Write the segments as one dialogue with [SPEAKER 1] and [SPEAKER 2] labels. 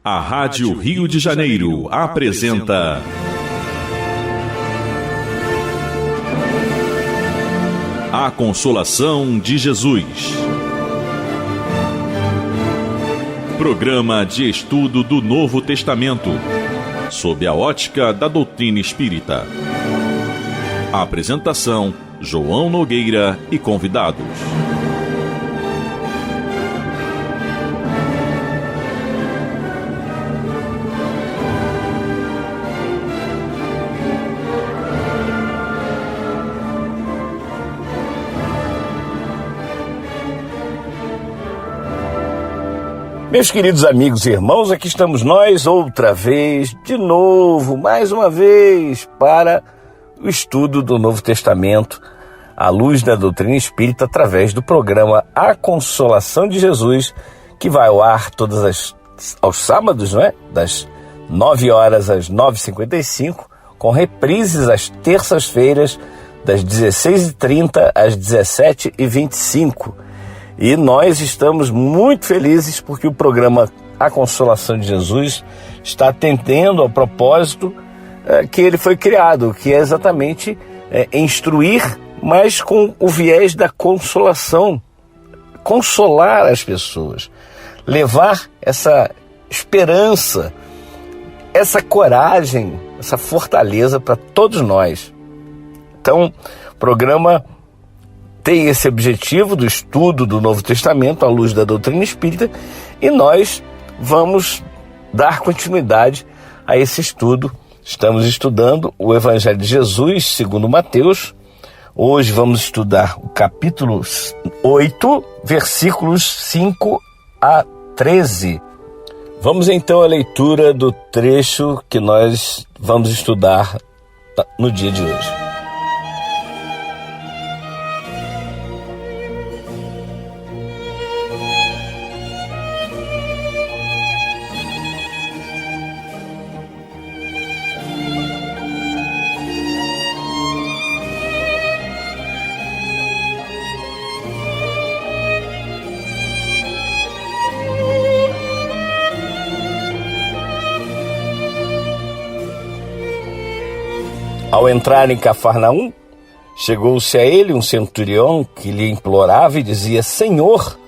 [SPEAKER 1] A Rádio Rio de Janeiro apresenta A Consolação de Jesus. Programa de estudo do Novo Testamento, sob a ótica da doutrina espírita. A apresentação: João Nogueira e convidados.
[SPEAKER 2] Meus queridos amigos e irmãos, aqui estamos nós outra vez, de novo, mais uma vez, para o estudo do Novo Testamento, à luz da doutrina espírita, através do programa A Consolação de Jesus, que vai ao ar aos sábados, não é? Das 9 horas às 9h55, com reprises às terças-feiras, das 16h30 às 17h25. E nós estamos muito felizes porque o programa A Consolação de Jesus está atendendo ao propósito que ele foi criado, que é exatamente instruir, mas com o viés da consolação, consolar as pessoas, levar essa esperança, essa coragem, essa fortaleza para todos nós. Então, o programa tem esse objetivo do estudo do Novo Testamento à luz da doutrina espírita, e nós vamos dar continuidade a esse estudo. Estamos estudando o Evangelho de Jesus segundo Mateus. Hoje vamos estudar o capítulo 8, versículos 5 a 13. Vamos então à leitura do trecho que nós vamos estudar no dia de hoje. Ao entrar em Cafarnaum, chegou-se a ele um centurião que lhe implorava e dizia: Senhor,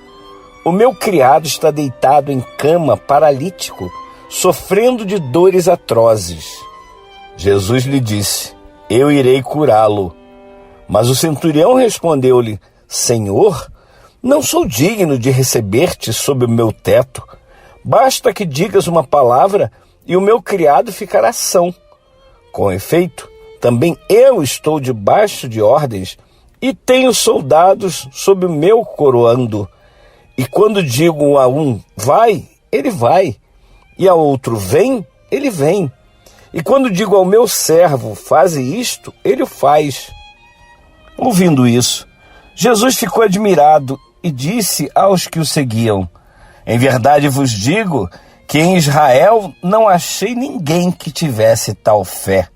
[SPEAKER 2] o meu criado está deitado em cama, paralítico, sofrendo de dores atrozes. Jesus lhe disse: Eu irei curá-lo. Mas o centurião respondeu-lhe: Senhor, não sou digno de receber-te sob o meu teto. Basta que digas uma palavra e o meu criado ficará são. Com efeito, também eu estou debaixo de ordens e tenho soldados sob o meu coroando. E quando digo a um, vai, ele vai. E ao outro, vem, ele vem. E quando digo ao meu servo, faze isto, ele o faz. Ouvindo isso, Jesus ficou admirado e disse aos que o seguiam: Em verdade vos digo que em Israel não achei ninguém que tivesse tal fé.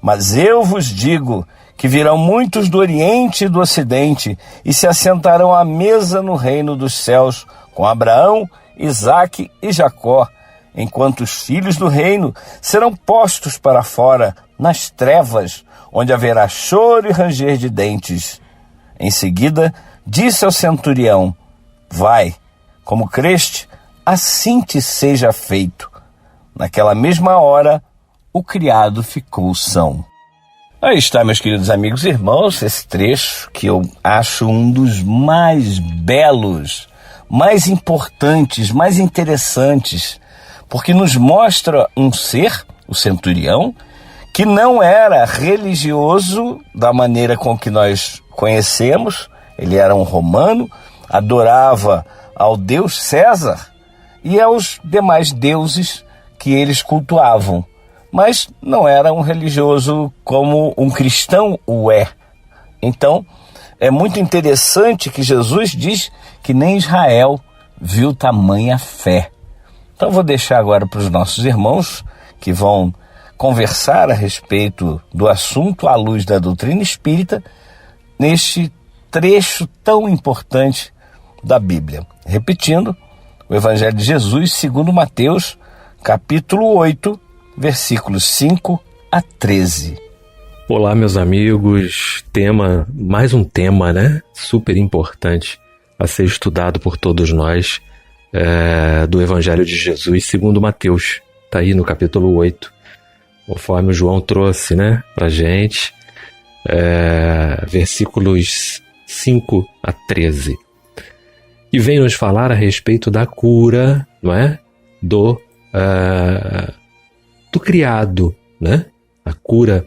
[SPEAKER 2] Mas eu vos digo que virão muitos do Oriente e do Ocidente e se assentarão à mesa no reino dos céus com Abraão, Isaque e Jacó, enquanto os filhos do reino serão postos para fora nas trevas, onde haverá choro e ranger de dentes. Em seguida, disse ao centurião: Vai, como creste, assim te seja feito. Naquela mesma hora, o criado ficou são. Aí está, meus queridos amigos e irmãos, esse trecho que eu acho um dos mais belos, mais importantes, mais interessantes, porque nos mostra um ser, o centurião, que não era religioso da maneira com que nós conhecemos. Ele era um romano, adorava ao deus César e aos demais deuses que eles cultuavam. Mas não era um religioso como um cristão o é. Então, é muito interessante que Jesus diz que nem Israel viu tamanha fé. Então, vou deixar agora para os nossos irmãos que vão conversar a respeito do assunto à luz da doutrina espírita neste trecho tão importante da Bíblia. Repetindo, o Evangelho de Jesus segundo Mateus, capítulo 8, versículos 5 a 13.
[SPEAKER 3] Olá, meus amigos. Mais um tema, né? Super importante a ser estudado por todos nós, do Evangelho de Jesus segundo Mateus. Está aí no capítulo 8, conforme o João trouxe, né, para a gente, versículos 5 a 13. E vem nos falar a respeito da cura, não é? Do criado, né? A cura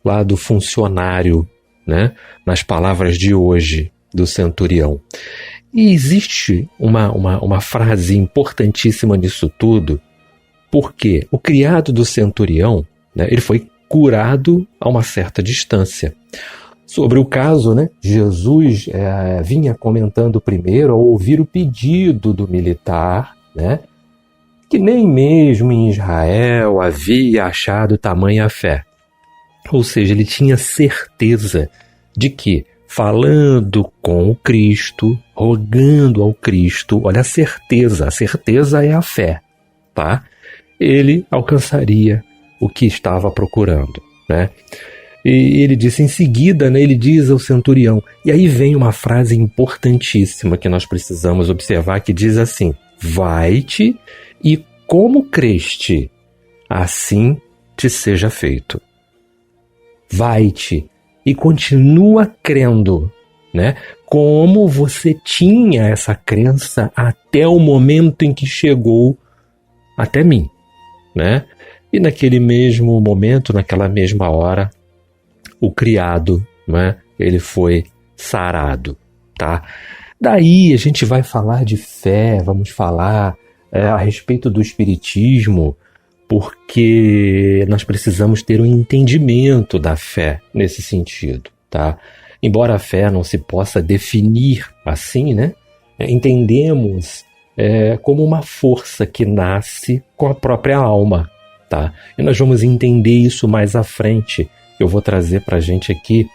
[SPEAKER 3] lá do funcionário, né? Nas palavras de hoje do centurião. E existe uma frase importantíssima nisso tudo, porque o criado do centurião, né, ele foi curado a uma certa distância. Sobre o caso, né, Jesus vinha comentando primeiro ao ouvir o pedido do militar, né, que nem mesmo em Israel havia achado tamanha fé. Ou seja, ele tinha certeza de que, falando com o Cristo, rogando ao Cristo, olha a certeza é a fé, tá? Ele alcançaria o que estava procurando, né? E ele disse em seguida, né, ele diz ao centurião, e aí vem uma frase importantíssima que nós precisamos observar, que diz assim: vai-te e como creste, assim te seja feito. Vai-te e continua crendo, né? Como você tinha essa crença até o momento em que chegou até mim, né? E naquele mesmo momento, naquela mesma hora, o criado, né, ele foi sarado, tá? Daí a gente vai falar de fé, vamos falar a respeito do espiritismo, porque nós precisamos ter um entendimento da fé nesse sentido, tá? Embora a fé não se possa definir assim, né? Entendemos como uma força que nasce com a própria alma, tá? E nós vamos entender isso mais à frente. Eu vou trazer para a gente aqui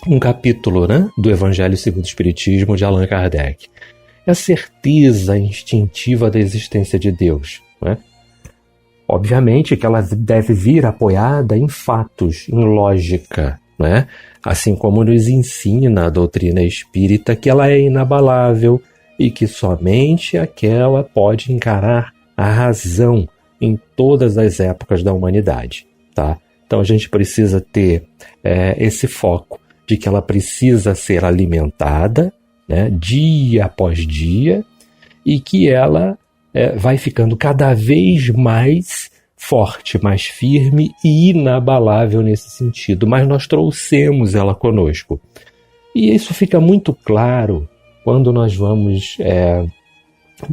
[SPEAKER 3] um capítulo, né, do Evangelho segundo o Espiritismo de Allan Kardec. É a certeza instintiva da existência de Deus, né? Obviamente que ela deve vir apoiada em fatos, em lógica, né? Assim como nos ensina a doutrina espírita que ela é inabalável e que somente aquela pode encarar a razão em todas as épocas da humanidade, tá? Então a gente precisa ter esse foco de que ela precisa ser alimentada, né, dia após dia, e que ela vai ficando cada vez mais forte, mais firme e inabalável nesse sentido. Mas nós trouxemos ela conosco. E isso fica muito claro quando nós vamos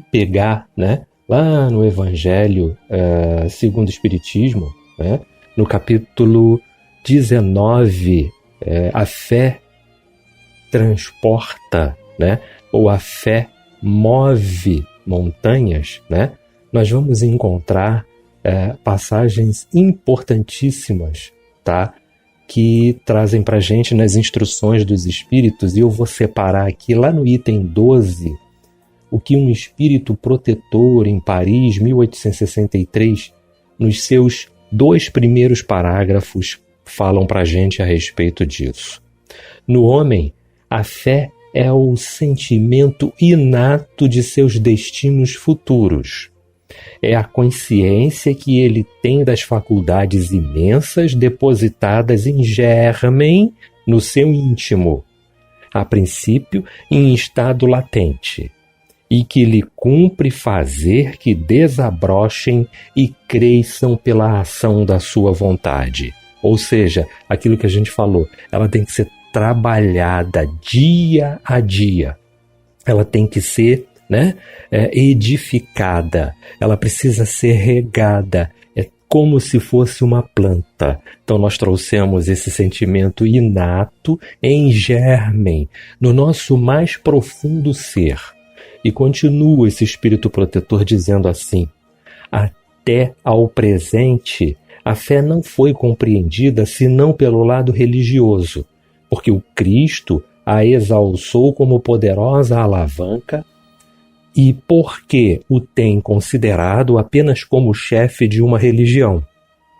[SPEAKER 3] pegar, né, lá no Evangelho segundo o Espiritismo, né, no capítulo 19, a fé transporta, né, ou a fé move montanhas, né? Nós vamos encontrar passagens importantíssimas, tá? Que trazem para a gente nas instruções dos espíritos, e eu vou separar aqui lá no item 12 o que um espírito protetor em Paris, 1863, nos seus 2 primeiros parágrafos falam para a gente a respeito disso. No homem, a fé é o sentimento inato de seus destinos futuros. É a consciência que ele tem das faculdades imensas depositadas em germen no seu íntimo, a princípio em estado latente, e que lhe cumpre fazer que desabrochem e cresçam pela ação da sua vontade. Ou seja, aquilo que a gente falou, ela tem que ser trabalhada dia a dia. Ela tem que ser, né, edificada. Ela precisa ser regada. É como se fosse uma planta. Então nós trouxemos esse sentimento inato em germen, no nosso mais profundo ser. E continua esse espírito protetor dizendo assim: até ao presente, a fé não foi compreendida senão pelo lado religioso, porque o Cristo a exalçou como poderosa alavanca e porque o tem considerado apenas como chefe de uma religião.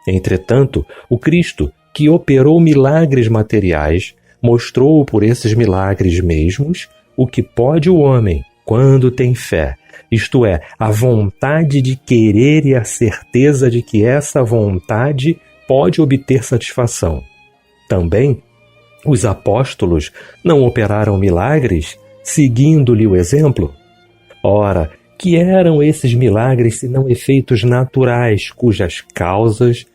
[SPEAKER 3] Entretanto, o Cristo, que operou milagres materiais, mostrou por esses milagres mesmos o que pode o homem quando tem fé, isto é, a vontade de querer e a certeza de que essa vontade pode obter satisfação. Também, os apóstolos não operaram milagres seguindo-lhe o exemplo? Ora, que eram esses milagres senão efeitos naturais, cujas causas,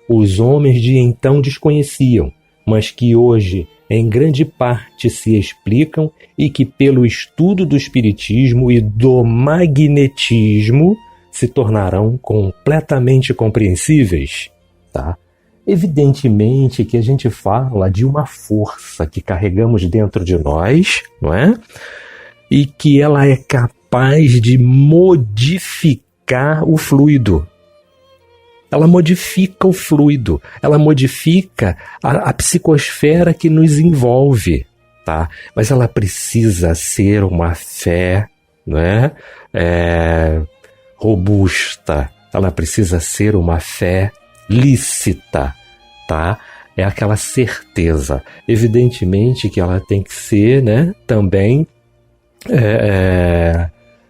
[SPEAKER 3] os homens de então desconheciam, mas que hoje em grande parte se explicam e que pelo estudo do espiritismo e do magnetismo se tornarão completamente compreensíveis, tá? Evidentemente que a gente fala de uma força que carregamos dentro de nós, não é? E que ela é capaz de modificar o fluido. Ela modifica o fluido, ela modifica a psicosfera que nos envolve, tá? Mas ela precisa ser uma fé, não é? Robusta, ela precisa ser uma fé lícita, tá? É aquela certeza. Evidentemente que ela tem que ser, também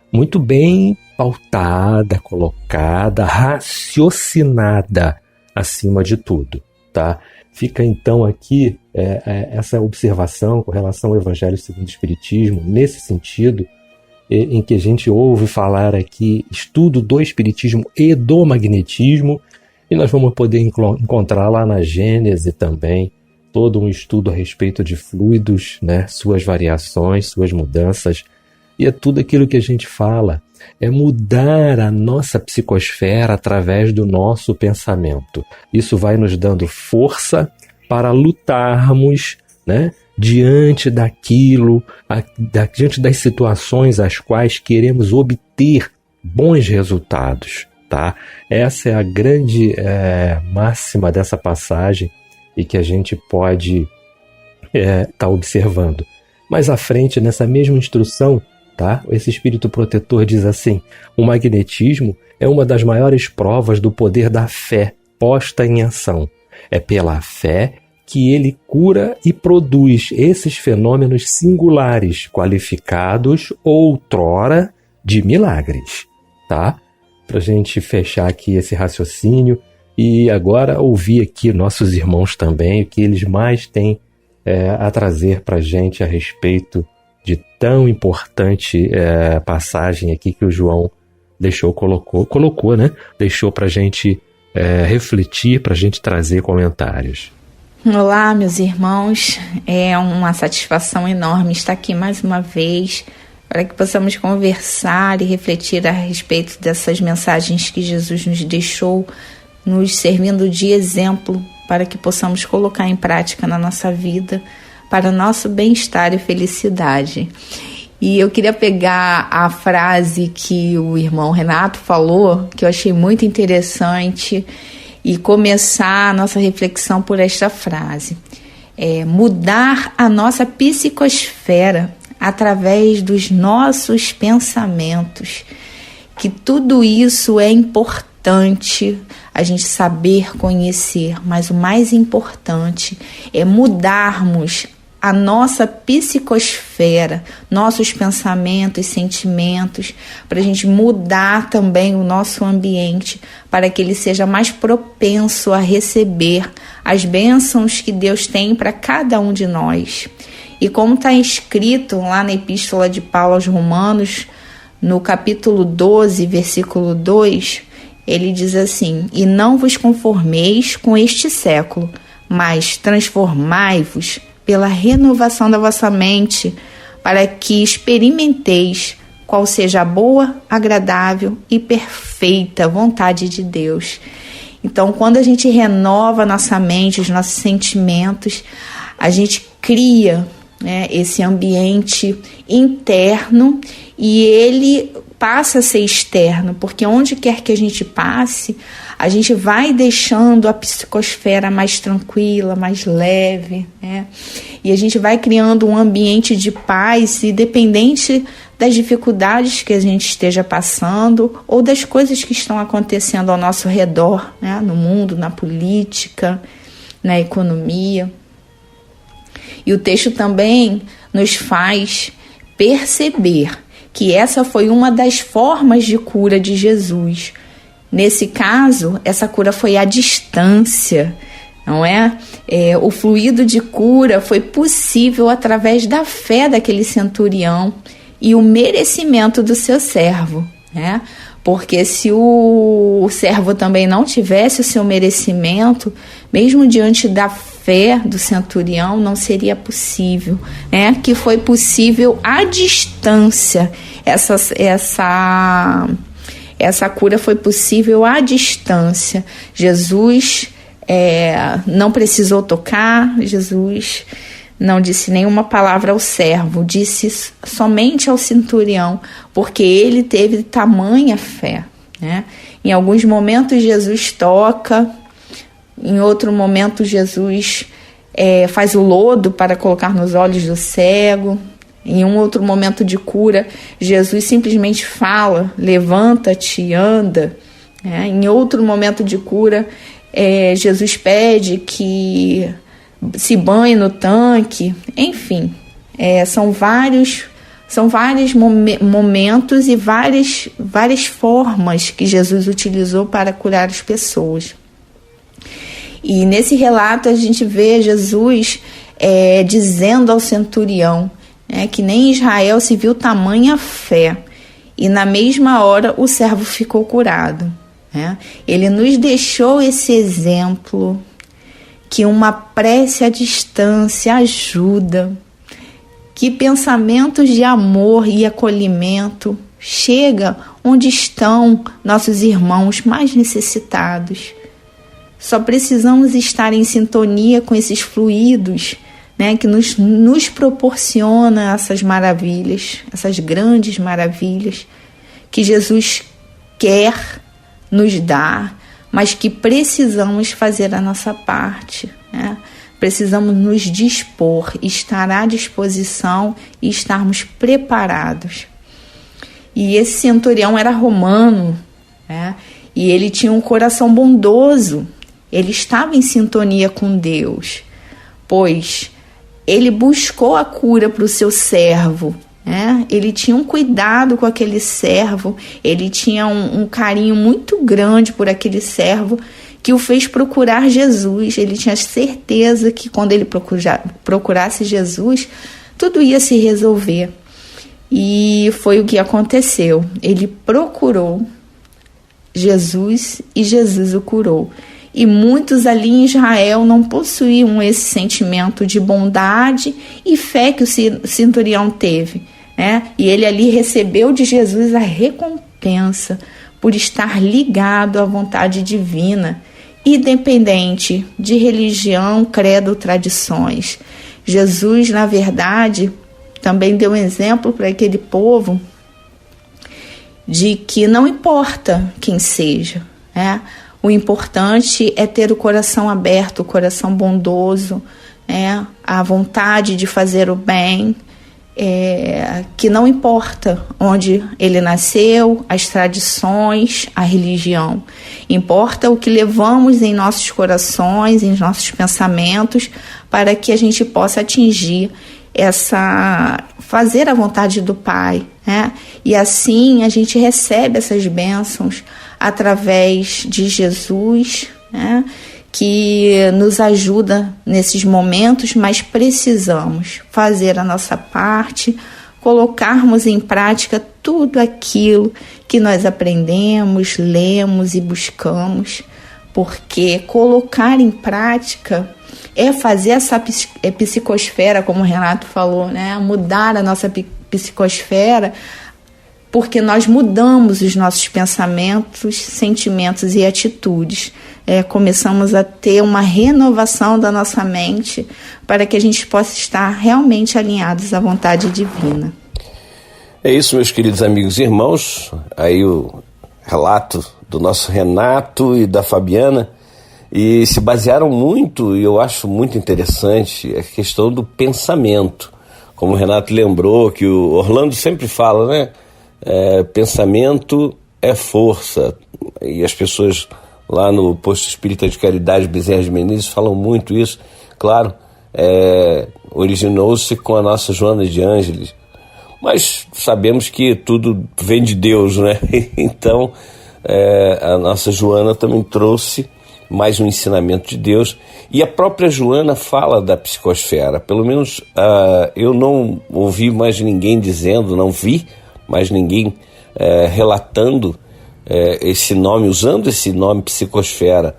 [SPEAKER 3] muito bem pautada, colocada, raciocinada acima de tudo, tá? Fica então aqui essa observação com relação ao Evangelho segundo o Espiritismo, nesse sentido, em que a gente ouve falar aqui estudo do Espiritismo e do magnetismo, e nós vamos poder encontrar lá na Gênese também todo um estudo a respeito de fluidos, suas variações, suas mudanças, e é tudo aquilo que a gente fala, é mudar a nossa psicosfera através do nosso pensamento. Isso vai nos dando força para lutarmos, diante daquilo, diante das situações às quais queremos obter bons resultados, tá? Essa é a grande máxima dessa passagem e que a gente pode estar observando. Mais à frente, nessa mesma instrução, tá? Esse espírito protetor diz assim: o magnetismo é uma das maiores provas do poder da fé posta em ação. É pela fé que ele cura e produz esses fenômenos singulares, qualificados outrora de milagres, tá? Para a gente fechar aqui esse raciocínio e agora ouvir aqui nossos irmãos também, o que eles mais têm a trazer para a gente a respeito de tão importante passagem aqui que o João colocou, deixou para a gente refletir, para a gente trazer comentários.
[SPEAKER 4] Olá, meus irmãos, é uma satisfação enorme estar aqui mais uma vez para que possamos conversar e refletir a respeito dessas mensagens que Jesus nos deixou, nos servindo de exemplo para que possamos colocar em prática na nossa vida, para o nosso bem-estar e felicidade. E eu queria pegar a frase que o irmão Renato falou, que eu achei muito interessante, e começar a nossa reflexão por esta frase. Mudar a nossa psicosfera através dos nossos pensamentos. Que tudo isso é importante a gente saber conhecer, mas o mais importante é mudarmos a nossa psicosfera, nossos pensamentos, sentimentos, para a gente mudar também o nosso ambiente, para que ele seja mais propenso a receber as bênçãos que Deus tem para cada um de nós. E como está escrito lá na Epístola de Paulo aos Romanos, no capítulo 12, versículo 2, ele diz assim: e não vos conformeis com este século, mas transformai-vos pela renovação da vossa mente, para que experimenteis qual seja a boa, agradável e perfeita vontade de Deus. Então, quando a gente renova a nossa mente, os nossos sentimentos, a gente cria esse ambiente interno, e ele passa a ser externo, porque onde quer que a gente passe, a gente vai deixando a psicosfera mais tranquila, mais leve, né? E a gente vai criando um ambiente de paz, independente das dificuldades que a gente esteja passando ou das coisas que estão acontecendo ao nosso redor, né? No mundo, na política, na economia. E o texto também nos faz perceber que essa foi uma das formas de cura de Jesus. Nesse caso, essa cura foi à distância, não é? O fluido de cura foi possível através da fé daquele centurião e o merecimento do seu servo, né? Porque se o servo também não tivesse o seu merecimento, mesmo diante da fé do centurião, não seria possível, né? Que foi possível à distância. Essa cura foi possível à distância. Jesus não precisou tocar, Jesus não disse nenhuma palavra ao servo, disse somente ao centurião, porque ele teve tamanha fé, né? Em alguns momentos Jesus toca, em outro momento Jesus faz o lodo para colocar nos olhos do cego. Em um outro momento de cura, Jesus simplesmente fala, levanta-te e anda. Em outro momento de cura, Jesus pede que se banhe no tanque. Enfim, são vários momentos e várias formas que Jesus utilizou para curar as pessoas. E nesse relato a gente vê Jesus dizendo ao centurião que nem em Israel se viu tamanha fé, e na mesma hora o servo ficou curado, né? Ele nos deixou esse exemplo, que uma prece à distância ajuda, que pensamentos de amor e acolhimento chega onde estão nossos irmãos mais necessitados. Só precisamos estar em sintonia com esses fluidos, né, que nos proporciona essas maravilhas, essas grandes maravilhas que Jesus quer nos dar, mas que precisamos fazer a nossa parte, né? Precisamos nos dispor, estar à disposição e estarmos preparados. E esse centurião era romano, né? E ele tinha um coração bondoso, ele estava em sintonia com Deus, pois ele buscou a cura para o seu servo, né? Ele tinha um cuidado com aquele servo, ele tinha um carinho muito grande por aquele servo, que o fez procurar Jesus. Ele tinha certeza que quando ele procurasse Jesus, tudo ia se resolver. E foi o que aconteceu. Ele procurou Jesus e Jesus o curou. E muitos ali em Israel não possuíam esse sentimento de bondade e fé que o centurião teve, né? E ele ali recebeu de Jesus a recompensa por estar ligado à vontade divina, independente de religião, credo ou tradições. Jesus, na verdade, também deu um exemplo para aquele povo de que não importa quem seja, né? O importante é ter o coração aberto, o coração bondoso, né? A vontade de fazer o bem, que não importa onde ele nasceu, as tradições, a religião. Importa o que levamos em nossos corações, em nossos pensamentos, para que a gente possa atingir fazer a vontade do Pai, né? E assim a gente recebe essas bênçãos através de Jesus, né? Que nos ajuda nesses momentos, mas precisamos fazer a nossa parte, colocarmos em prática tudo aquilo que nós aprendemos, lemos e buscamos, porque colocar em prática é fazer essa psicosfera, como o Renato falou, né? Mudar a nossa psicosfera, porque nós mudamos os nossos pensamentos, sentimentos e atitudes. Começamos a ter uma renovação da nossa mente para que a gente possa estar realmente alinhados à vontade divina.
[SPEAKER 2] É isso, meus queridos amigos e irmãos. Aí o relato do nosso Renato e da Fabiana. E se basearam muito, e eu acho muito interessante, a questão do pensamento. Como o Renato lembrou, que o Orlando sempre fala, né? Pensamento é força. E as pessoas lá no Posto Espírita de Caridade Bezerra de Menezes falam muito isso. Claro, originou-se com a nossa Joana de Ângeles, mas sabemos que tudo vem de Deus, né? Então, a nossa Joana também trouxe mais um ensinamento de Deus, e a própria Joana fala da psicosfera. Pelo menos eu não ouvi mais ninguém dizendo, não vi mais ninguém relatando esse nome, usando esse nome psicosfera.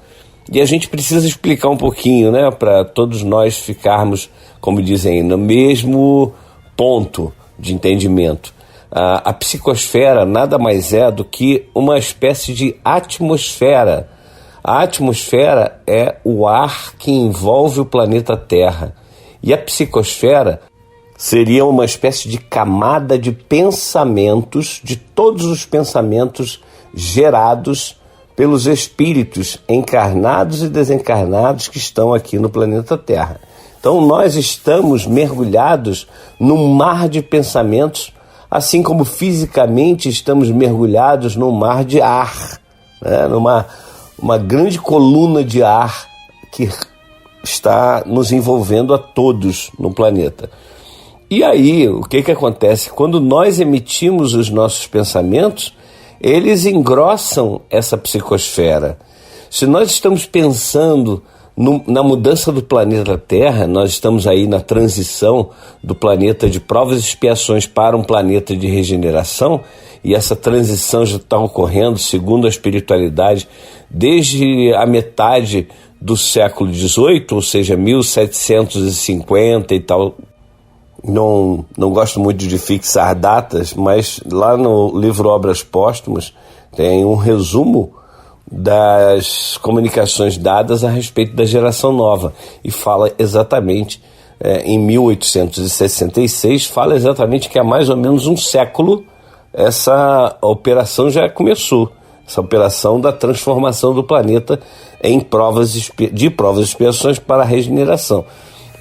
[SPEAKER 2] E a gente precisa explicar um pouquinho, né, para todos nós ficarmos, como dizem, no mesmo ponto de entendimento. A psicosfera nada mais é do que uma espécie de atmosfera. A atmosfera é o ar que envolve o planeta Terra. E a psicosfera seria uma espécie de camada de pensamentos, de todos os pensamentos gerados pelos espíritos encarnados e desencarnados que estão aqui no planeta Terra. Então nós estamos mergulhados num mar de pensamentos, assim como fisicamente estamos mergulhados num mar de ar, né? Uma grande coluna de ar que está nos envolvendo a todos no planeta. E aí, o que acontece? Quando nós emitimos os nossos pensamentos, eles engrossam essa psicosfera. Se nós estamos pensando na mudança do planeta Terra, nós estamos aí na transição do planeta de provas e expiações para um planeta de regeneração, e essa transição já está ocorrendo, segundo a espiritualidade, desde a metade do século XVIII, ou seja, 1750 e tal. Não gosto muito de fixar datas, mas lá no livro Obras Póstumas tem um resumo das comunicações dadas a respeito da geração nova, e fala exatamente, em 1866, fala exatamente que há mais ou menos um século essa operação já começou, essa operação da transformação do planeta em provas e expiações para a regeneração.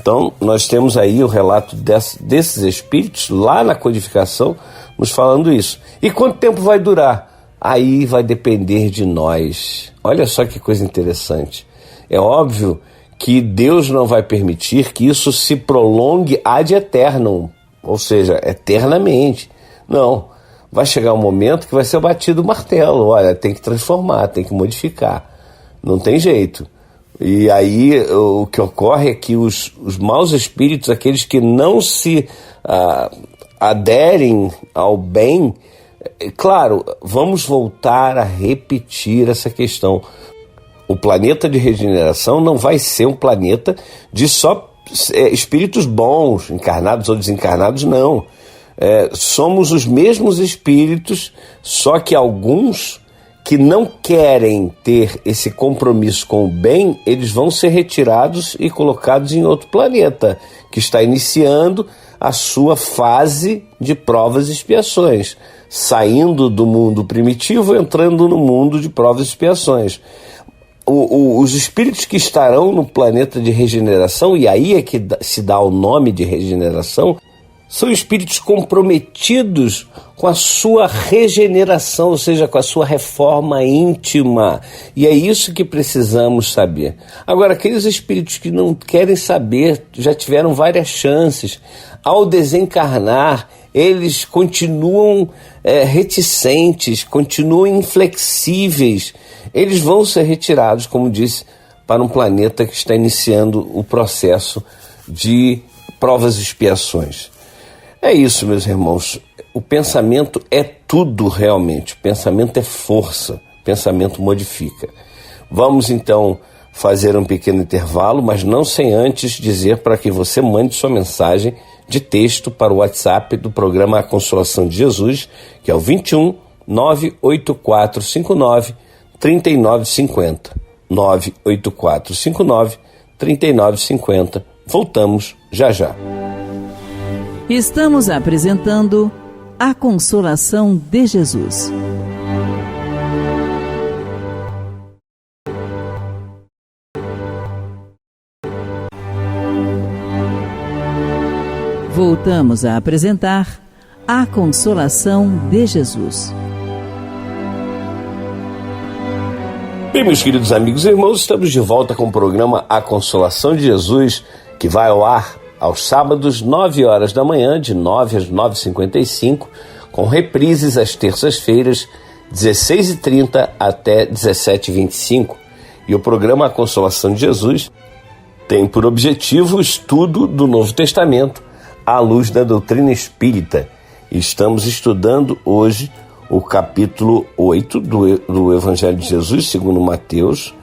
[SPEAKER 2] Então, nós temos aí o relato desses espíritos lá na codificação nos falando isso. E quanto tempo vai durar? Aí vai depender de nós. Olha só que coisa interessante. É óbvio que Deus não vai permitir que isso se prolongue ad eternum, ou seja, eternamente. Não. Vai chegar um momento que vai ser batido o martelo. Olha, tem que transformar, tem que modificar. Não tem jeito. E aí o que ocorre é que os maus espíritos, aqueles que não se aderem ao bem, claro, vamos voltar a repetir essa questão. O planeta de regeneração não vai ser um planeta de só espíritos bons, encarnados ou desencarnados, não. Somos os mesmos espíritos, só que alguns que não querem ter esse compromisso com o bem, eles vão ser retirados e colocados em outro planeta, que está iniciando a sua fase de provas e expiações, saindo do mundo primitivo, entrando no mundo de provas e expiações. Os espíritos que estarão no planeta de regeneração, e aí é que se dá o nome de regeneração, são espíritos comprometidos com a sua regeneração, ou seja, com a sua reforma íntima. E é isso que precisamos saber. Agora, aqueles espíritos que não querem saber, já tiveram várias chances. Ao desencarnar, eles continuam reticentes, continuam inflexíveis. Eles vão ser retirados, como disse, para um planeta que está iniciando o processo de provas e expiações. É isso, meus irmãos. O pensamento é tudo realmente. O pensamento é força. O pensamento modifica. Vamos então fazer um pequeno intervalo, mas não sem antes dizer para que você mande sua mensagem de texto para o WhatsApp do programa A Consolação de Jesus, que é o 21 98459 3950. 98459 3950. Voltamos já já.
[SPEAKER 5] Estamos apresentando A Consolação de Jesus. Voltamos a apresentar A Consolação de Jesus.
[SPEAKER 2] Bem, meus queridos amigos e irmãos, estamos de volta com o programa A Consolação de Jesus, que vai ao ar aos sábados, 9 horas da manhã, de 9 às 9h55, com reprises às terças-feiras, 16h30 até 17h25. E o programa A Consolação de Jesus tem por objetivo o estudo do Novo Testamento à luz da doutrina espírita. Estamos estudando hoje o capítulo 8 do Evangelho de Jesus, segundo Mateus,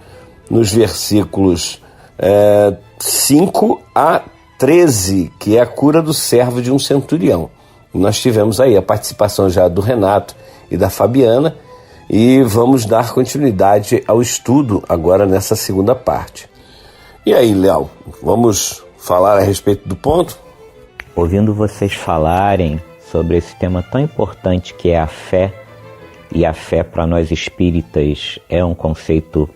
[SPEAKER 2] nos versículos 5 a 13, que é a cura do servo de um centurião. Nós tivemos aí a participação já do Renato e da Fabiana, e vamos dar continuidade ao estudo agora nessa segunda parte. E aí, Léo, vamos falar a respeito do ponto?
[SPEAKER 6] Ouvindo vocês falarem sobre esse tema tão importante que é a fé, e a fé para nós espíritas é um conceito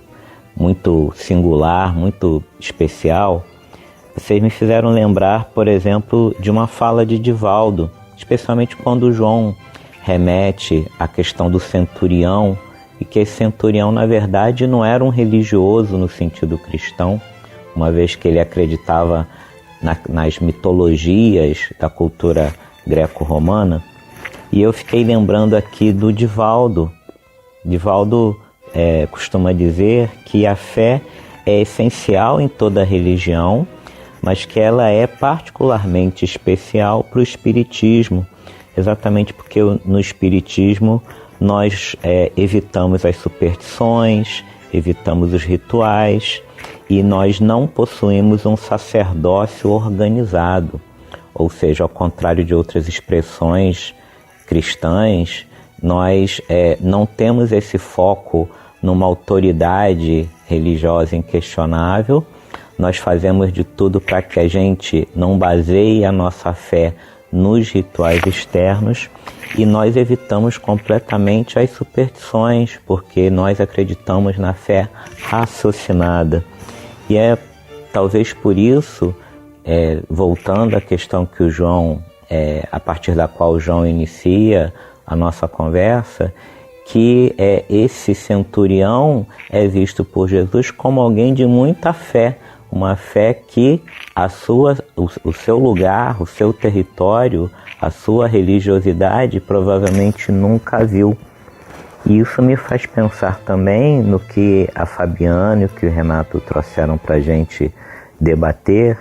[SPEAKER 6] muito singular, muito especial, vocês me fizeram lembrar, por exemplo, de uma fala de Divaldo, especialmente quando João remete à questão do centurião, e que esse centurião, na verdade, não era um religioso no sentido cristão, uma vez que ele acreditava nas mitologias da cultura greco-romana. E eu fiquei lembrando aqui do Divaldo. Divaldo costuma dizer que a fé é essencial em toda religião, mas que ela é particularmente especial para o Espiritismo, exatamente porque no Espiritismo nós evitamos as superstições, evitamos os rituais, e nós não possuímos um sacerdócio organizado, ou seja, ao contrário de outras expressões cristãs, nós não temos esse foco numa autoridade religiosa inquestionável. Nós fazemos de tudo para que a gente não baseie a nossa fé nos rituais externos, e nós evitamos completamente as superstições, porque nós acreditamos na fé raciocinada. E é talvez por isso, voltando à questão que o João, a partir da qual o João inicia a nossa conversa, que esse centurião é visto por Jesus como alguém de muita fé, uma fé que o seu lugar, o seu território, a sua religiosidade provavelmente nunca viu. E isso me faz pensar também no que a Fabiana e o que o Renato trouxeram para a gente debater,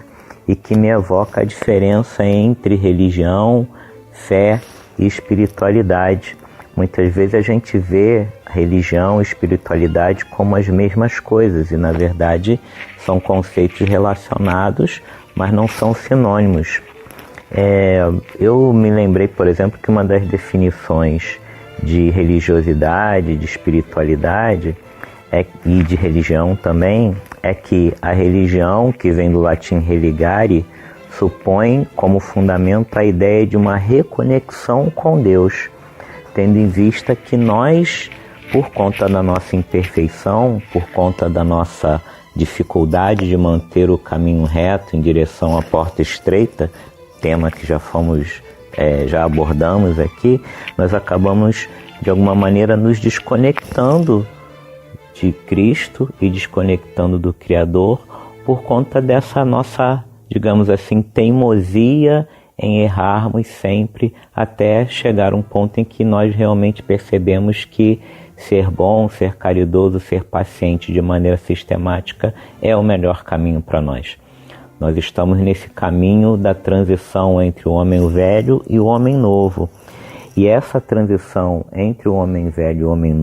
[SPEAKER 6] e que me evoca a diferença entre religião, fé e espiritualidade. Muitas vezes a gente vê religião e espiritualidade como as mesmas coisas, e na verdade são conceitos relacionados, mas não são sinônimos. Eu me lembrei, por exemplo, que uma das definições de religiosidade, de espiritualidade e de religião também é que a religião, que vem do latim religare, supõe como fundamento a ideia de uma reconexão com Deus, tendo em vista que nós, por conta da nossa imperfeição, por conta da nossa dificuldade de manter o caminho reto em direção à porta estreita, tema que já abordamos aqui, nós acabamos de alguma maneira nos desconectando de Cristo e desconectando do Criador por conta dessa nossa, digamos assim, teimosia em errarmos sempre, até chegar a um ponto em que nós realmente percebemos que ser bom, ser caridoso, ser paciente de maneira sistemática é o melhor caminho para nós. Nós estamos nesse caminho da transição entre o homem velho e o homem novo. E essa transição entre o homem velho e o homem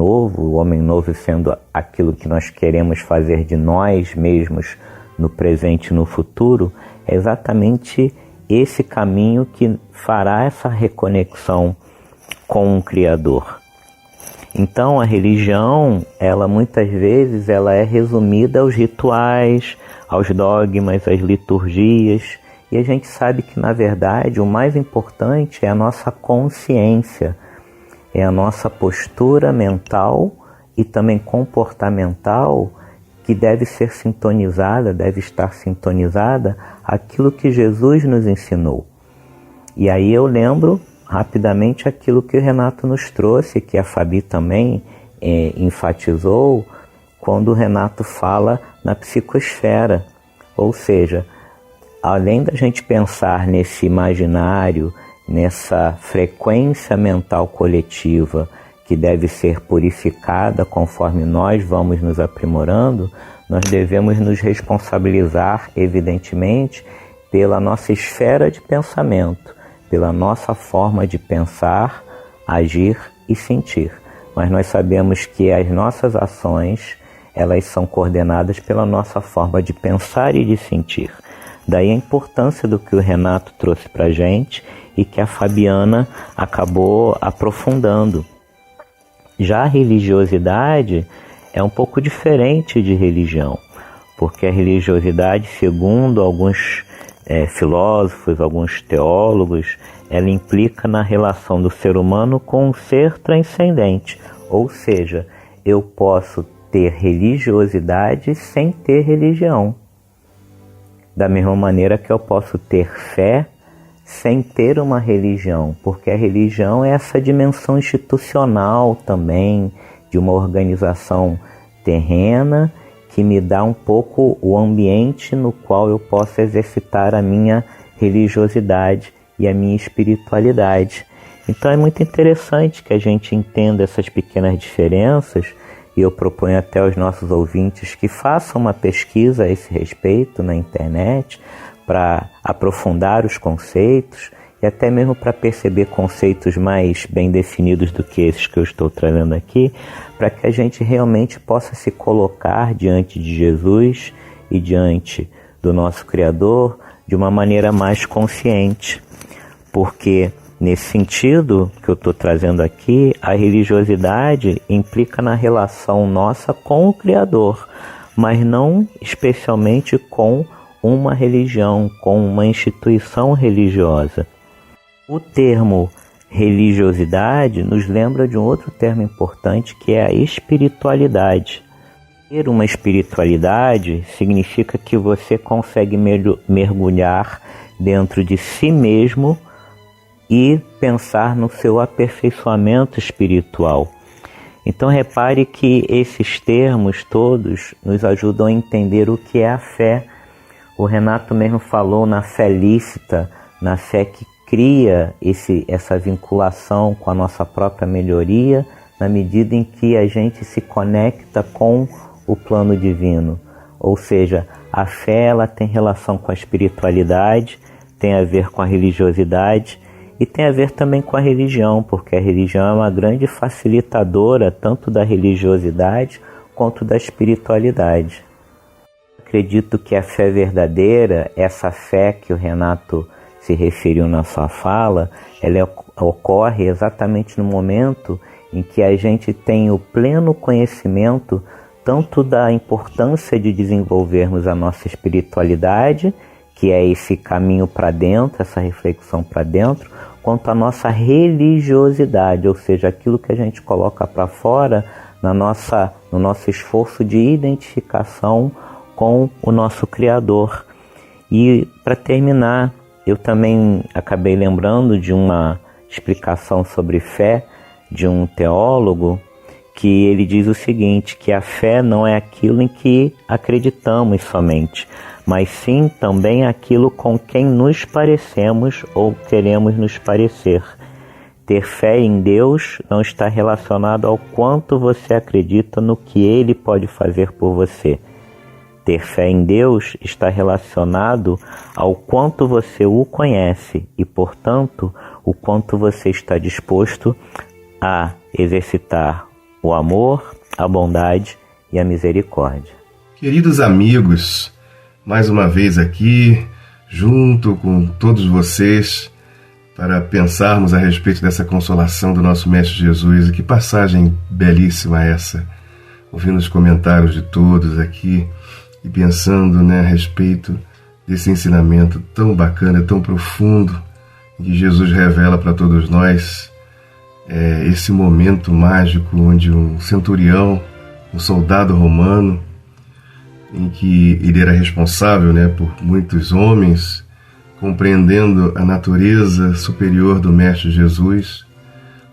[SPEAKER 6] novo sendo aquilo que nós queremos fazer de nós mesmos no presente e no futuro, é exatamente esse caminho que fará essa reconexão com o Criador. Então a religião, ela muitas vezes ela é resumida aos rituais, aos dogmas, às liturgias, E a gente sabe que, na verdade, o mais importante é a nossa consciência, é a nossa postura mental e também comportamental, que deve ser sintonizada, deve estar sintonizada àquilo que Jesus nos ensinou. E aí eu lembro rapidamente aquilo que o Renato nos trouxe, que a Fabi também enfatizou, quando o Renato fala na psicosfera, ou seja, além da gente pensar nesse imaginário, nessa frequência mental coletiva que deve ser purificada conforme nós vamos nos aprimorando, nós devemos nos responsabilizar, evidentemente, pela nossa esfera de pensamento, pela nossa forma de pensar, agir e sentir. Mas nós sabemos que as nossas ações, elas são coordenadas pela nossa forma de pensar e de sentir. Daí a importância do que o Renato trouxe para a gente e que a Fabiana acabou aprofundando. Já a religiosidade é um pouco diferente de religião, porque a religiosidade, segundo alguns filósofos, alguns teólogos, ela implica na relação do ser humano com um ser transcendente, ou seja, eu posso ter religiosidade sem ter religião. Da mesma maneira que eu posso ter fé sem ter uma religião, porque a religião é essa dimensão institucional também, de uma organização terrena, que me dá um pouco o ambiente no qual eu posso exercitar a minha religiosidade e a minha espiritualidade. Então é muito interessante que a gente entenda essas pequenas diferenças, e eu proponho até aos nossos ouvintes que façam uma pesquisa a esse respeito na internet, para aprofundar os conceitos e até mesmo para perceber conceitos mais bem definidos do que esses que eu estou trazendo aqui, para que a gente realmente possa se colocar diante de Jesus e diante do nosso Criador de uma maneira mais consciente. Porque, nesse sentido que eu estou trazendo aqui, a religiosidade implica na relação nossa com o Criador, mas não especialmente com uma religião, com uma instituição religiosa. O termo religiosidade nos lembra de um outro termo importante, que é a espiritualidade. Ter uma espiritualidade significa que você consegue mergulhar dentro de si mesmo e pensar no seu aperfeiçoamento espiritual. Então repare que esses termos todos nos ajudam a entender o que é a fé. O Renato mesmo falou na fé lícita, na fé que cria essa vinculação com a nossa própria melhoria, na medida em que a gente se conecta com o plano divino. Ou seja, a fé ela tem relação com a espiritualidade, tem a ver com a religiosidade e tem a ver também com a religião, porque a religião é uma grande facilitadora tanto da religiosidade quanto da espiritualidade. Acredito que a fé verdadeira, essa fé que o Renato se referiu na sua fala, ela ocorre exatamente no momento em que a gente tem o pleno conhecimento tanto da importância de desenvolvermos a nossa espiritualidade, que é esse caminho para dentro, essa reflexão para dentro, quanto a nossa religiosidade, ou seja, aquilo que a gente coloca para fora no nosso esforço de identificação com o nosso Criador. E para terminar, eu também acabei lembrando de uma explicação sobre fé de um teólogo, que ele diz o seguinte, que a fé não é aquilo em que acreditamos somente, mas sim também aquilo com quem nos parecemos ou queremos nos parecer. Ter fé em Deus não está relacionado ao quanto você acredita no que Ele pode fazer por você. Ter fé em Deus está relacionado ao quanto você o conhece e, portanto, o quanto você está disposto a exercitar o amor, a bondade e a misericórdia.
[SPEAKER 7] Queridos amigos, mais uma vez aqui, junto com todos vocês, para pensarmos a respeito dessa consolação do nosso Mestre Jesus. E que passagem belíssima essa, ouvindo os comentários de todos aqui, e pensando, a respeito desse ensinamento tão bacana, tão profundo, em que Jesus revela para todos nós esse momento mágico onde um centurião, um soldado romano, em que ele era responsável, por muitos homens, compreendendo a natureza superior do Mestre Jesus,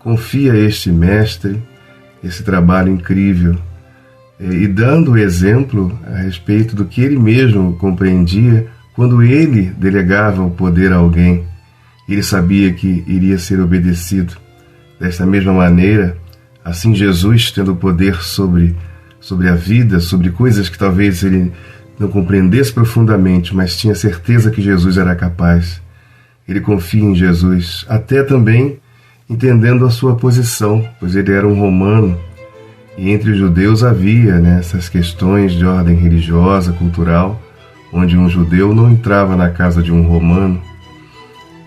[SPEAKER 7] confia a este Mestre esse trabalho incrível e dando o exemplo a respeito do que ele mesmo compreendia quando ele delegava o poder a alguém. Ele sabia que iria ser obedecido. Desta mesma maneira, assim Jesus, tendo poder sobre a vida, sobre coisas que talvez ele não compreendesse profundamente, mas tinha certeza que Jesus era capaz. Ele confia em Jesus, até também entendendo a sua posição, pois ele era um romano, e entre os judeus havia essas questões de ordem religiosa, cultural, onde um judeu não entrava na casa de um romano.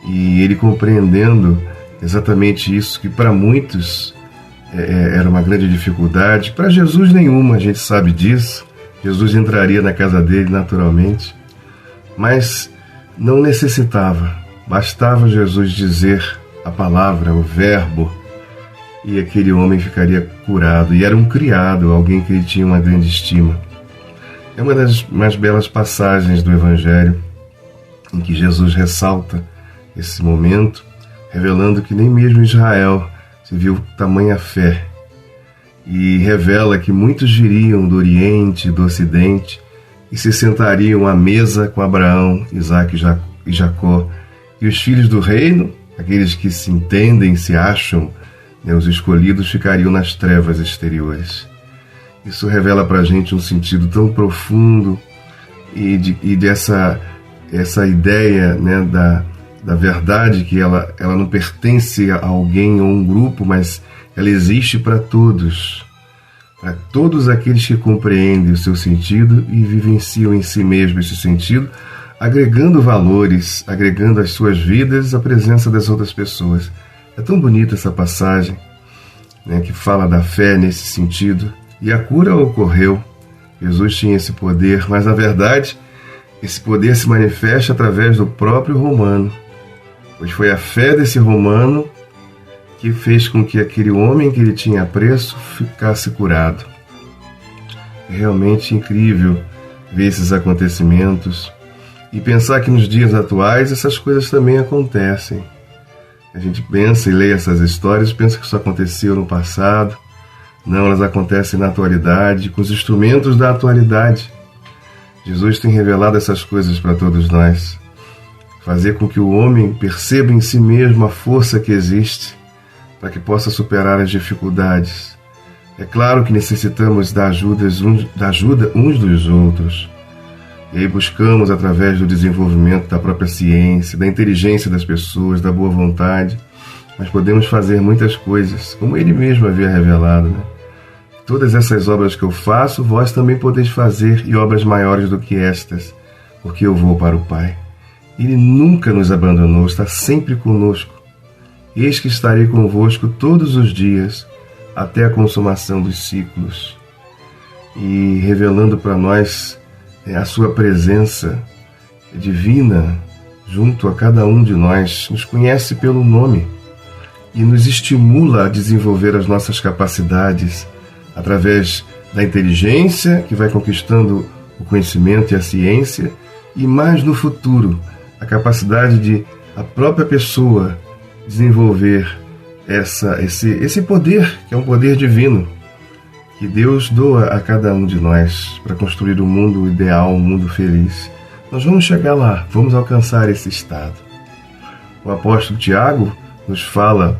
[SPEAKER 7] E ele compreendendo exatamente isso, que para muitos era uma grande dificuldade, para Jesus nenhuma, a gente sabe disso. Jesus entraria na casa dele naturalmente, mas não necessitava, bastava Jesus dizer a palavra, o verbo, e aquele homem ficaria curado. E era um criado, alguém que ele tinha uma grande estima. É uma das mais belas passagens do Evangelho, em que Jesus ressalta esse momento, revelando que nem mesmo Israel se viu tamanha fé, e revela que muitos viriam do Oriente e do Ocidente e se sentariam à mesa com Abraão, Isaque e Jacó, e os filhos do reino, aqueles que se entendem, se acham, os escolhidos, ficariam nas trevas exteriores. Isso revela para a gente um sentido tão profundo e dessa ideia da verdade, que ela não pertence a alguém ou um grupo, mas ela existe para todos aqueles que compreendem o seu sentido e vivenciam em si mesmo esse sentido, agregando valores, agregando às suas vidas a presença das outras pessoas. É tão bonita essa passagem, que fala da fé nesse sentido. E a cura ocorreu. Jesus tinha esse poder, mas na verdade esse poder se manifesta através do próprio romano, pois foi a fé desse romano que fez com que aquele homem que ele tinha apreço ficasse curado. É realmente incrível ver esses acontecimentos e pensar que nos dias atuais essas coisas também acontecem. A gente pensa e lê essas histórias, pensa que isso aconteceu no passado. Não, elas acontecem na atualidade, com os instrumentos da atualidade. Jesus tem revelado essas coisas para todos nós. Fazer com que o homem perceba em si mesmo a força que existe para que possa superar as dificuldades. É claro que necessitamos da ajuda uns dos outros. E aí buscamos, através do desenvolvimento da própria ciência, da inteligência das pessoas, da boa vontade, mas podemos fazer muitas coisas, como ele mesmo havia revelado. Todas essas obras que eu faço, vós também podeis fazer, e obras maiores do que estas, porque eu vou para o Pai. Ele nunca nos abandonou, está sempre conosco. Eis que estarei convosco todos os dias, até a consumação dos ciclos. E revelando para nós a sua presença divina junto a cada um de nós, nos conhece pelo nome e nos estimula a desenvolver as nossas capacidades através da inteligência, que vai conquistando o conhecimento e a ciência, e mais no futuro, a capacidade de a própria pessoa desenvolver esse poder, que é um poder divino, que Deus doa a cada um de nós para construir um mundo ideal, um mundo feliz. Nós vamos chegar lá, vamos alcançar esse estado. O apóstolo Tiago nos fala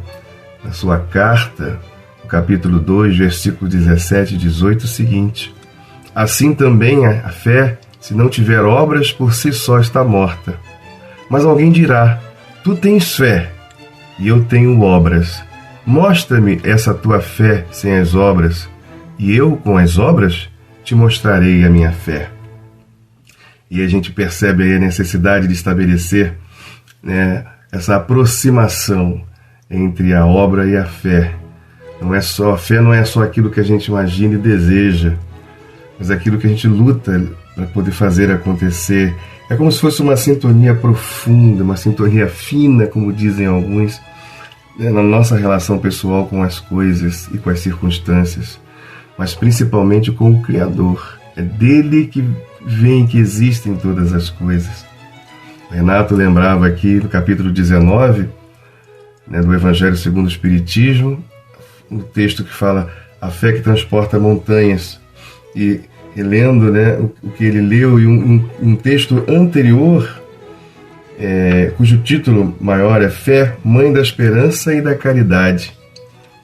[SPEAKER 7] na sua carta, no capítulo 2, versículo 17 e 18, o seguinte: assim também a fé, se não tiver obras, por si só está morta. Mas alguém dirá: tu tens fé, e eu tenho obras. Mostra-me essa tua fé sem as obras, e eu, com as obras, te mostrarei a minha fé. E a gente percebe aí a necessidade de estabelecer essa aproximação entre a obra e a fé. A fé não é só aquilo que a gente imagina e deseja, mas aquilo que a gente luta para poder fazer acontecer. É como se fosse uma sintonia profunda, uma sintonia fina, como dizem alguns, na nossa relação pessoal com as coisas e com as circunstâncias, mas principalmente com o Criador. É dele que vem, que existem todas as coisas. O Renato lembrava aqui no capítulo 19, do Evangelho segundo o Espiritismo, um texto que fala a fé que transporta montanhas. E lendo o que ele leu, e um texto anterior, cujo título maior é Fé, Mãe da Esperança e da Caridade,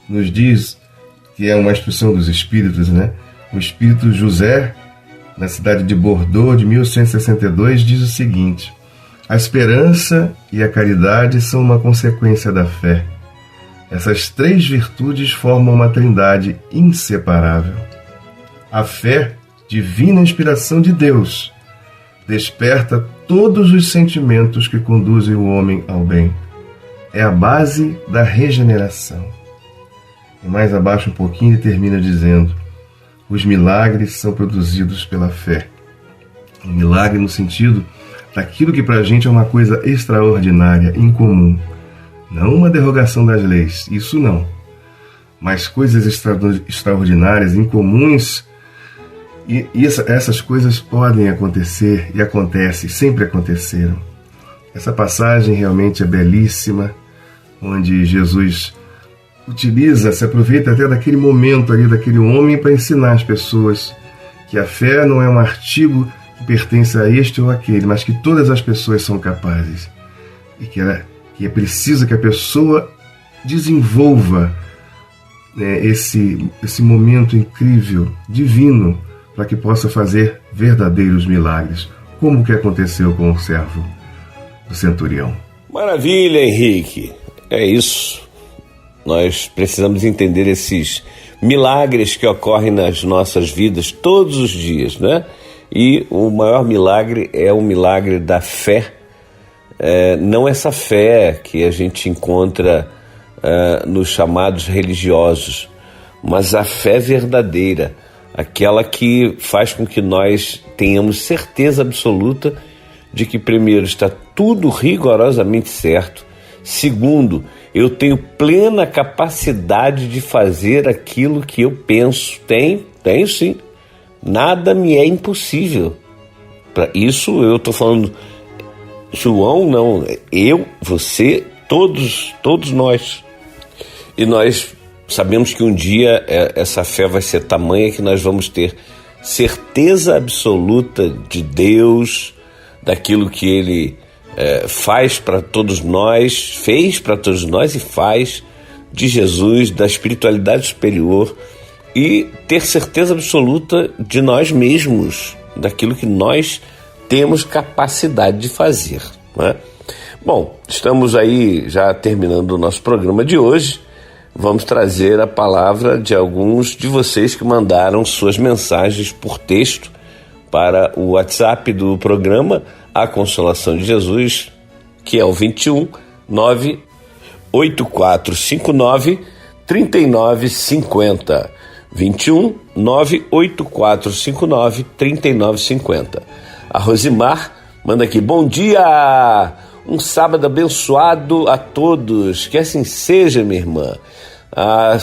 [SPEAKER 7] nos diz, que é uma instrução dos espíritos, o espírito José, na cidade de Bordeaux, de 1162, diz o seguinte: a esperança e a caridade são uma consequência da fé. Essas três virtudes formam uma trindade inseparável. A fé, divina inspiração de Deus, desperta todos os sentimentos que conduzem o homem ao bem. É a base da regeneração. E mais abaixo um pouquinho ele termina dizendo: os milagres são produzidos pela fé. Um milagre no sentido daquilo que para a gente é uma coisa extraordinária, incomum. Não uma derrogação das leis, isso não. Mas coisas extraordinárias, incomuns, e essas coisas podem acontecer e acontecem, sempre aconteceram. Essa passagem realmente é belíssima, onde Jesus se aproveita até daquele momento ali, daquele homem, para ensinar as pessoas que a fé não é um artigo que pertence a este ou aquele, mas que todas as pessoas são capazes. E que é preciso que a pessoa desenvolva esse momento incrível, divino, para que possa fazer verdadeiros milagres, como que aconteceu com o servo do centurião.
[SPEAKER 2] Maravilha, Henrique. É isso. Nós precisamos entender esses milagres que ocorrem nas nossas vidas todos os dias, né? E o maior milagre é o milagre da fé. Não essa fé que a gente encontra nos chamados religiosos, mas a fé verdadeira, aquela que faz com que nós tenhamos certeza absoluta de que, primeiro, está tudo rigorosamente certo, segundo, eu tenho plena capacidade de fazer aquilo que eu penso. Tenho sim. Nada me é impossível. Para isso eu estou falando, João, não, eu, você, todos nós. E nós sabemos que um dia essa fé vai ser tamanha que nós vamos ter certeza absoluta de Deus, daquilo que Ele faz para todos nós, fez para todos nós e faz, de Jesus, da espiritualidade superior, e ter certeza absoluta de nós mesmos, daquilo que nós temos capacidade de fazer, né? Bom, estamos aí já terminando o nosso programa de hoje. Vamos trazer a palavra de alguns de vocês que mandaram suas mensagens por texto para o WhatsApp do programa A Consolação de Jesus, que é o 21 98459 3950. 21 98459 3950. A Rosimar manda aqui: bom dia! Um sábado abençoado a todos, que assim seja, minha irmã. A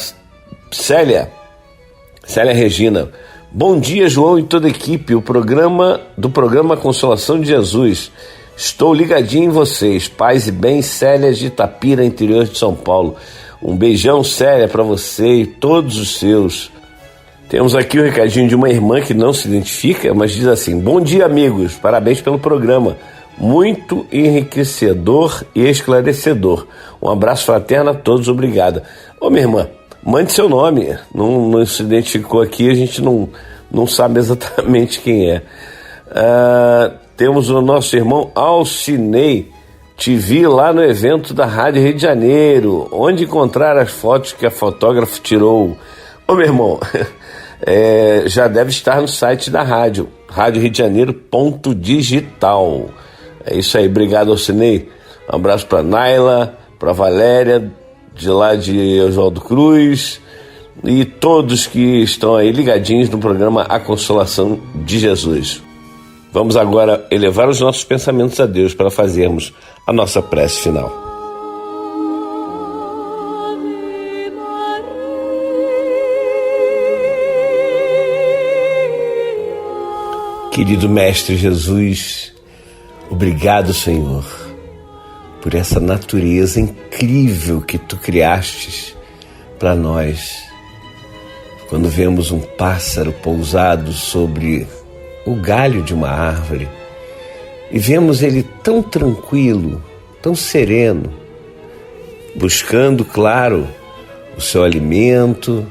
[SPEAKER 2] Célia Regina: bom dia, João e toda a equipe, do programa Consolação de Jesus. Estou ligadinho em vocês. Paz e bem, Célia de Itapira, interior de São Paulo. Um beijão, Célia, para você e todos os seus. Temos aqui um recadinho de uma irmã que não se identifica, mas diz assim: bom dia, amigos, parabéns pelo programa. Muito enriquecedor e esclarecedor. Um abraço fraterno a todos, obrigada. Ô, minha irmã, mande seu nome. Não se identificou aqui, a gente não sabe exatamente quem é. Temos o nosso irmão Alcinei. Te vi lá no evento da Rádio Rio de Janeiro. Onde encontrar as fotos que a fotógrafa tirou? Ô, meu irmão, já deve estar no site da rádio, radioRioDeJaneiro.digital. É isso aí, obrigado, Alcinei. Um abraço para Naila, para Valéria, de lá de Oswaldo Cruz, e todos que estão aí ligadinhos no programa A Consolação de Jesus. Vamos agora elevar os nossos pensamentos a Deus para fazermos a nossa prece final. Querido Mestre Jesus, obrigado, Senhor, por essa natureza incrível que Tu criastes para nós. Quando vemos um pássaro pousado sobre o galho de uma árvore e vemos ele tão tranquilo, tão sereno, buscando, claro, o seu alimento,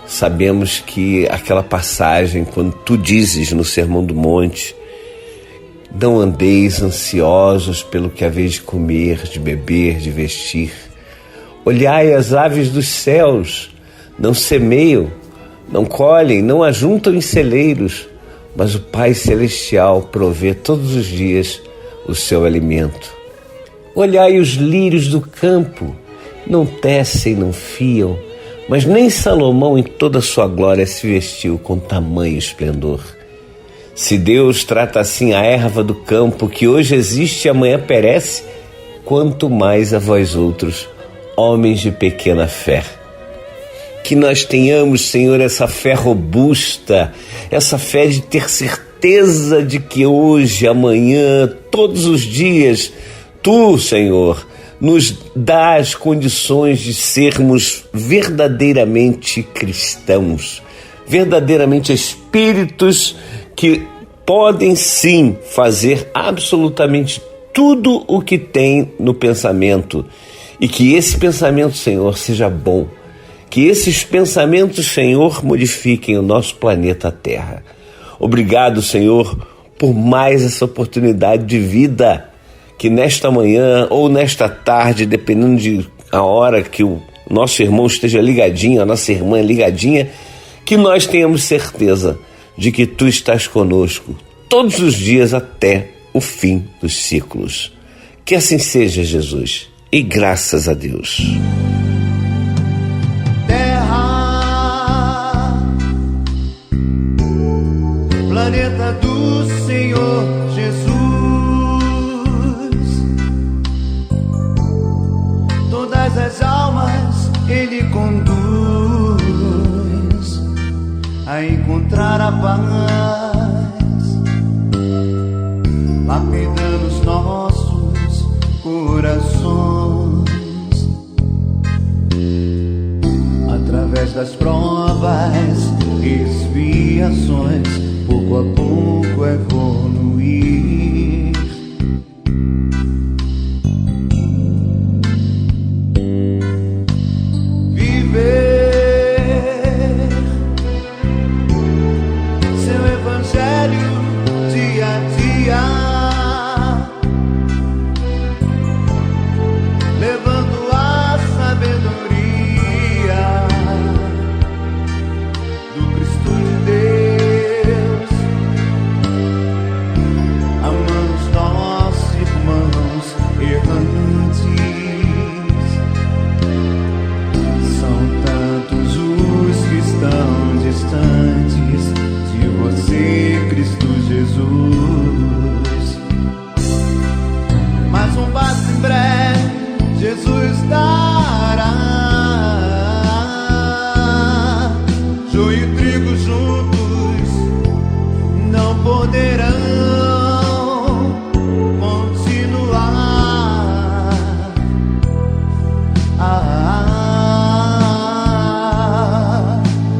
[SPEAKER 2] sabemos que aquela passagem, quando Tu dizes no Sermão do Monte, não andeis ansiosos pelo que haveis de comer, de beber, de vestir. Olhai as aves dos céus, não semeiam, não colhem, não ajuntam em celeiros, mas o Pai Celestial provê todos os dias o seu alimento. Olhai os lírios do campo, não tecem, não fiam, mas nem Salomão em toda a sua glória se vestiu com tamanho esplendor. Se Deus trata assim a erva do campo, que hoje existe e amanhã perece, quanto mais a vós outros, homens de pequena fé. Que nós tenhamos, Senhor, essa fé robusta, essa fé de ter certeza de que hoje, amanhã, todos os dias, Tu, Senhor, nos dá as condições de sermos verdadeiramente cristãos, verdadeiramente espíritos que podem sim fazer absolutamente tudo o que tem no pensamento, e que esse pensamento, Senhor, seja bom, que esses pensamentos, Senhor, modifiquem o nosso planeta Terra. Obrigado, Senhor, por mais essa oportunidade de vida, que nesta manhã ou nesta tarde, dependendo de a hora que o nosso irmão esteja ligadinho, a nossa irmã ligadinha, que nós tenhamos certeza de que Tu estás conosco todos os dias até o fim dos ciclos. Que assim seja, Jesus, e graças a Deus.
[SPEAKER 8] Terra, planeta do Senhor Jesus, todas as almas Ele conduz a encontrar a paz, lapidando os nossos corações. Através das provas, expiações, pouco a pouco evoluir. Seu evangelho dia a dia, levando a sabedoria do Cristo de Deus, amando os nossos irmãos errantes. São tantos os que estão distantes de você, Cristo Jesus. Mas um passo em breve Jesus dará. Joio e trigo juntos não poderão continuar.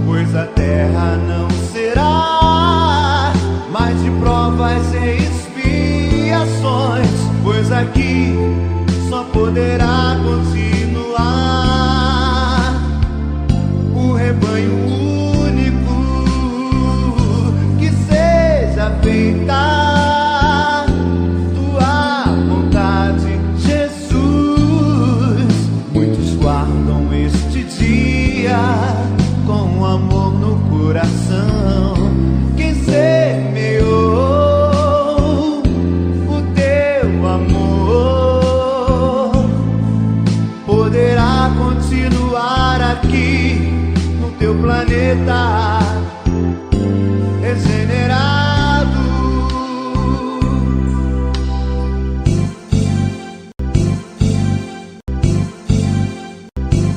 [SPEAKER 8] Pois a terra não será mais de provas e expiações, pois aqui só poderá continuar o rebanho único. Que seja feita Tua vontade, Jesus. Muitos guardam este dia com amor no coração. Quem semeou o Teu amor poderá continuar aqui no Teu planeta.